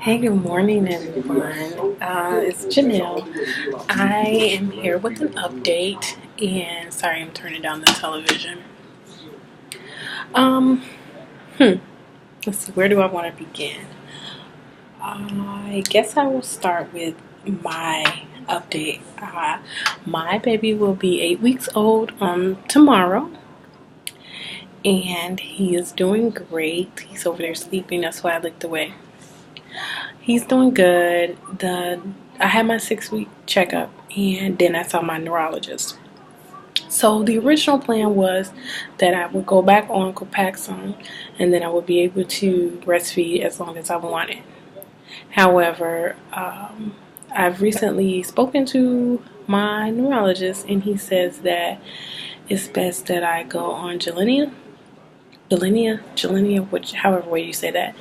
Hey, good morning, everyone. It's Janelle. I am here with an update, and sorry, I'm turning down the television. Um, hmm, let's see, where do I want to begin? I guess I will start with my update. My baby will be 8 weeks old tomorrow, and he is doing great. He's over there sleeping. That's why I looked away. He's doing good. I had my 6 week checkup, and then I saw my neurologist. So the original plan was that I would go back on Copaxone, and then I would be able to breastfeed as long as I wanted. However, I've recently spoken to my neurologist, and he says that it's best that I go on Gilenia, which however way you say that,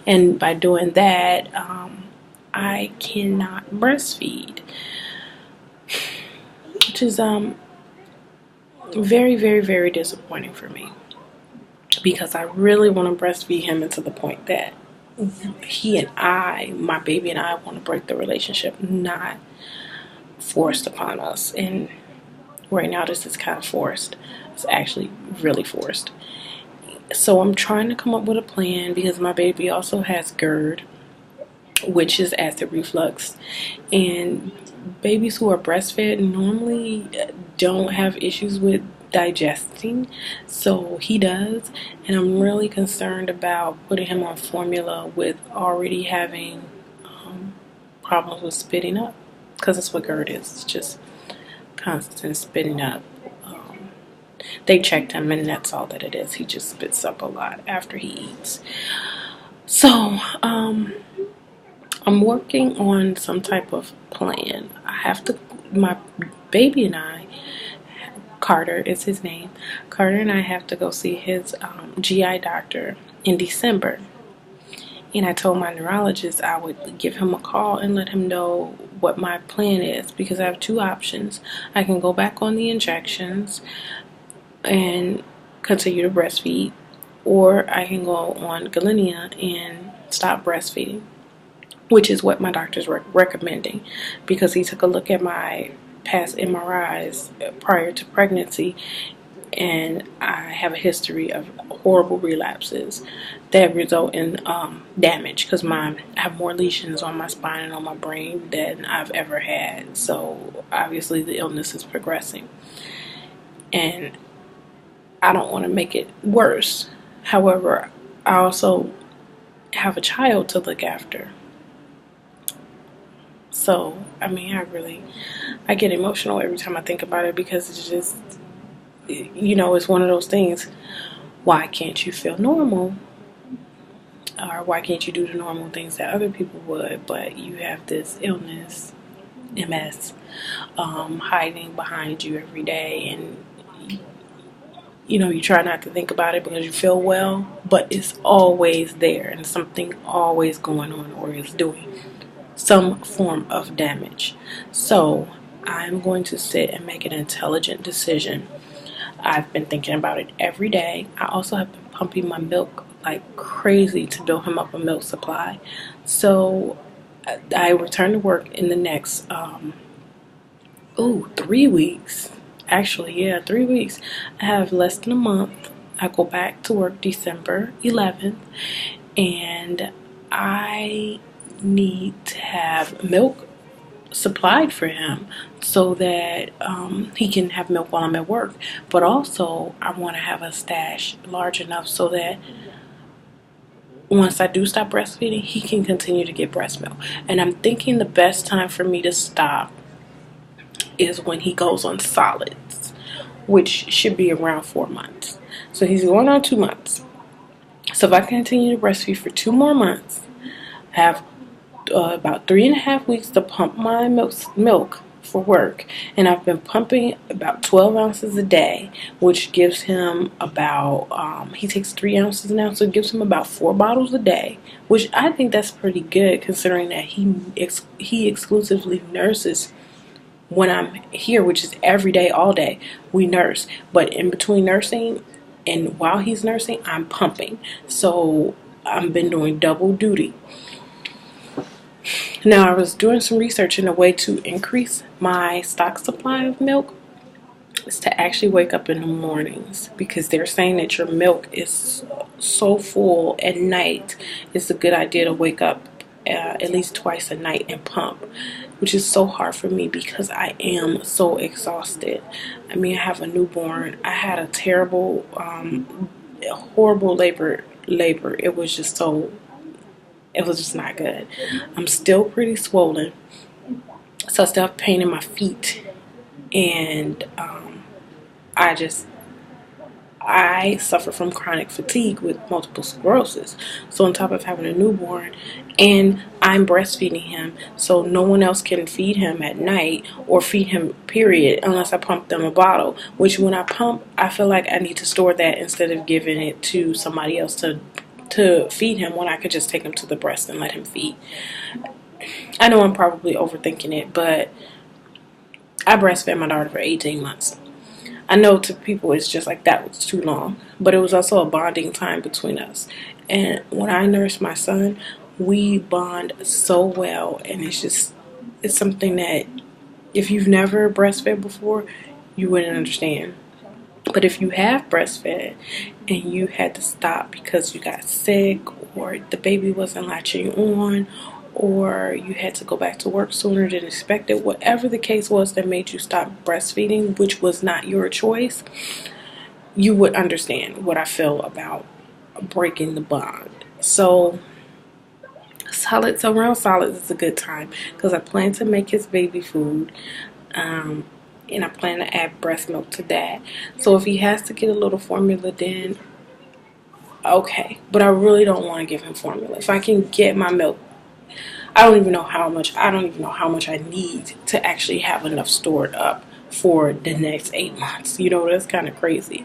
and by doing that, I cannot breastfeed, which is very, very, very disappointing for me because I really want to breastfeed him into the point that he and I, my baby and I, want to break the relationship, not forced upon us. And right now, this is kind of forced. It's actually really forced. So I'm trying to come up with a plan because my baby also has GERD, which is acid reflux, and babies who are breastfed normally don't have issues with digesting, so he does, and I'm really concerned about putting him on formula with already having problems with spitting up, because that's what GERD is. It's just constant spitting up. They checked him, and that's all that it is. He just spits up a lot after he eats. So I'm working on some type of plan. My baby and I, Carter is his name, Carter and I have to go see his GI doctor in December. And I told my neurologist I would give him a call and let him know what my plan is, because I have two options. I can go back on the injections and continue to breastfeed, or I can go on Gilenia and stop breastfeeding, which is what my doctor's recommending, because he took a look at my past MRIs prior to pregnancy, and I have a history of horrible relapses that result in damage, because I have more lesions on my spine and on my brain than I've ever had. So obviously the illness is progressing, and I don't want to make it worse. However, I also have a child to look after. So, I mean, I get emotional every time I think about it, because it's just, it's one of those things. Why can't you feel normal? Or why can't you do the normal things that other people would, but you have this illness, MS, hiding behind you every day, and you try not to think about it because you feel well, but it's always there, and something always going on, or is doing some form of damage. So I'm going to sit and make an intelligent decision. I've been thinking about it every day. I also have been pumping my milk like crazy to build him up a milk supply. So I return to work in the next 3 weeks. Actually, yeah, 3 weeks. I have less than a month. I go back to work December 11th, and I need to have milk supplied for him so that he can have milk while I'm at work. But also, I want to have a stash large enough so that once I do stop breastfeeding, he can continue to get breast milk. And I'm thinking the best time for me to stop is when he goes on solids, which should be around 4 months. So he's going on 2 months. So if I continue to breastfeed for 2 more months, I have about 3.5 weeks to pump my milk for work, and I've been pumping about 12 ounces a day, which gives him about he takes 3 ounces now, so it gives him about 4 bottles a day, which I think that's pretty good, considering that he exclusively nurses when I'm here, which is every day, all day. We nurse, but in between nursing and while he's nursing, I'm pumping. So I've been doing double duty. Now, I was doing some research, in a way to increase my stock supply of milk is to actually wake up in the mornings, because they're saying that your milk is so full at night. It's a good idea to wake up at least twice a night and pump, which is so hard for me because I am so exhausted. I mean, I have a newborn. I had a terrible, horrible labor. It was just not good. I'm still pretty swollen, so I still have pain in my feet, and I suffer from chronic fatigue with multiple sclerosis. So on top of having a newborn, and I'm breastfeeding him, so no one else can feed him at night or feed him, period, unless I pump them a bottle. Which, when I pump, I feel like I need to store that instead of giving it to somebody else to feed him, when I could just take him to the breast and let him feed. I know I'm probably overthinking it, but I breastfed my daughter for 18 months. I know to people it's just like that was too long, but it was also a bonding time between us. And when I nurse my son, we bond so well, and it's something that if you've never breastfed before, you wouldn't understand. But if you have breastfed and you had to stop because you got sick, or the baby wasn't latching on, or you had to go back to work sooner than expected, whatever the case was that made you stop breastfeeding, which was not your choice, you would understand what I feel about breaking the bond. So around solids is a good time, because I plan to make his baby food. And I plan to add breast milk to that. So if he has to get a little formula, then okay. But I really don't want to give him formula. If I can get my milk, I don't even know how much I need to actually have enough stored up for the next 8 months. That's kind of crazy.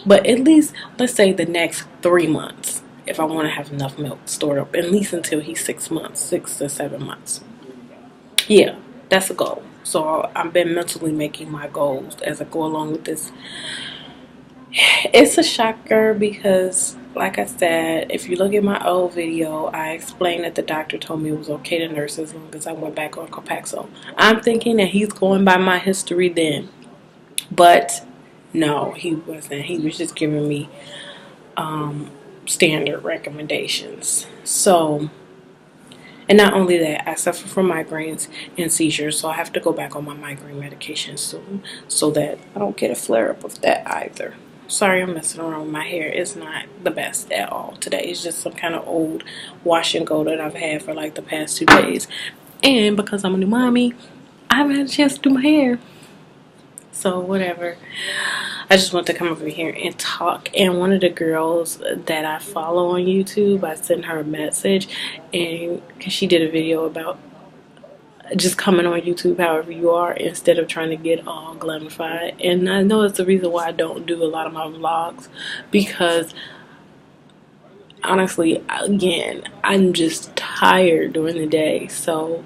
But at least, let's say the next 3 months, if I want to have enough milk stored up, at least until he's 6 to 7 months. Yeah, that's a goal. So I've been mentally making my goals as I go along with this. It's a shocker because, like I said, if you look at my old video, I explained that the doctor told me it was okay to nurse as long as I went back on Copaxone. I'm thinking that he's going by my history then. But no, he wasn't. He was just giving me standard recommendations. So, and not only that, I suffer from migraines and seizures, so I have to go back on my migraine medication soon so that I don't get a flare-up of that either. Sorry, I'm messing around with my hair. It's not the best at all today. It's just some kind of old wash and go that I've had for like the past 2 days. And because I'm a new mommy, I haven't had a chance to do my hair. So whatever. I just want to come over here and talk. And one of the girls that I follow on YouTube, I sent her a message, and cause she did a video about just coming on YouTube however you are, instead of trying to get all glamified. And I know it's the reason why I don't do a lot of my vlogs, because honestly, again, I'm just tired during the day, so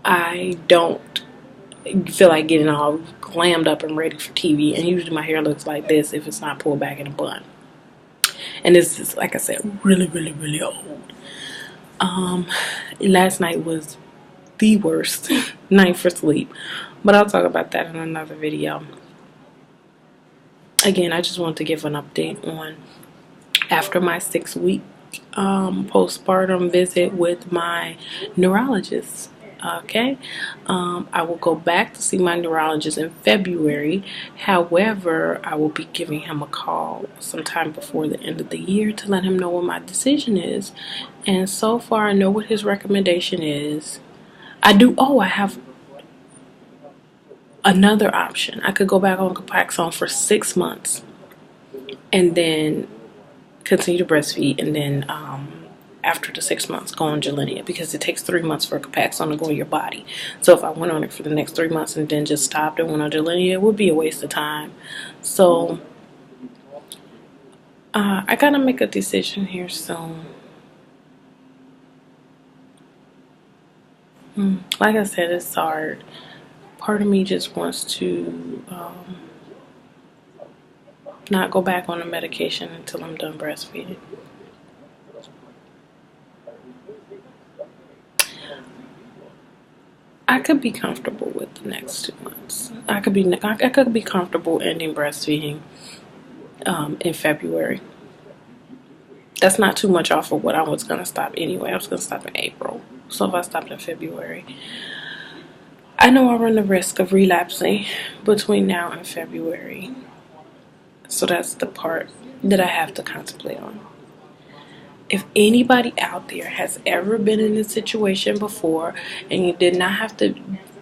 I don't feel like getting all glammed up and ready for TV. And usually my hair looks like this if it's not pulled back in a bun. And this is, like I said, really, really, really old. Last night was the worst night for sleep, but I'll talk about that in another video. Again, I just wanted to give an update on after my 6-week postpartum visit with my neurologist. Okay, I will go back to see my neurologist in February. However, I will be giving him a call sometime before the end of the year to let him know what my decision is. And so far, I know what his recommendation is. I have another option. I could go back on Copaxone for 6 months and then continue to breastfeed, and then after the 6 months go on Gilenia, because it takes 3 months for Copaxone to go in your body. So if I went on it for the next 3 months and then just stopped and went on Gilenia, it would be a waste of time. So I gotta make a decision here soon. Like I said, it's hard. Part of me just wants to not go back on the medication until I'm done breastfeeding. I could be comfortable with the next 2 months. I could be comfortable ending breastfeeding in February. That's not too much off of what I was going to stop anyway. I was going to stop in April. So if I stopped in February, I know I run the risk of relapsing between now and February. So that's the part that I have to contemplate on. If anybody out there has ever been in this situation before, and you did not have to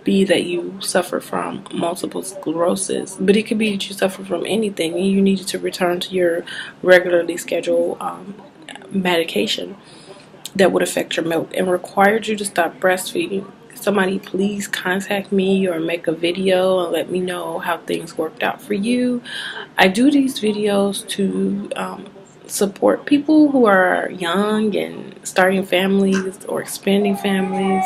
be that you suffer from multiple sclerosis, but it could be that you suffer from anything and you needed to return to your regularly scheduled medication that would affect your milk and required you to stop breastfeeding, somebody please contact me or make a video and let me know how things worked out for you. I do these videos to support people who are young and starting families or expanding families.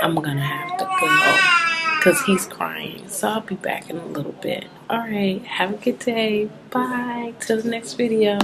I'm gonna have to go because he's crying, so I'll be back in a little bit. All right, have a good day. Bye till the next video.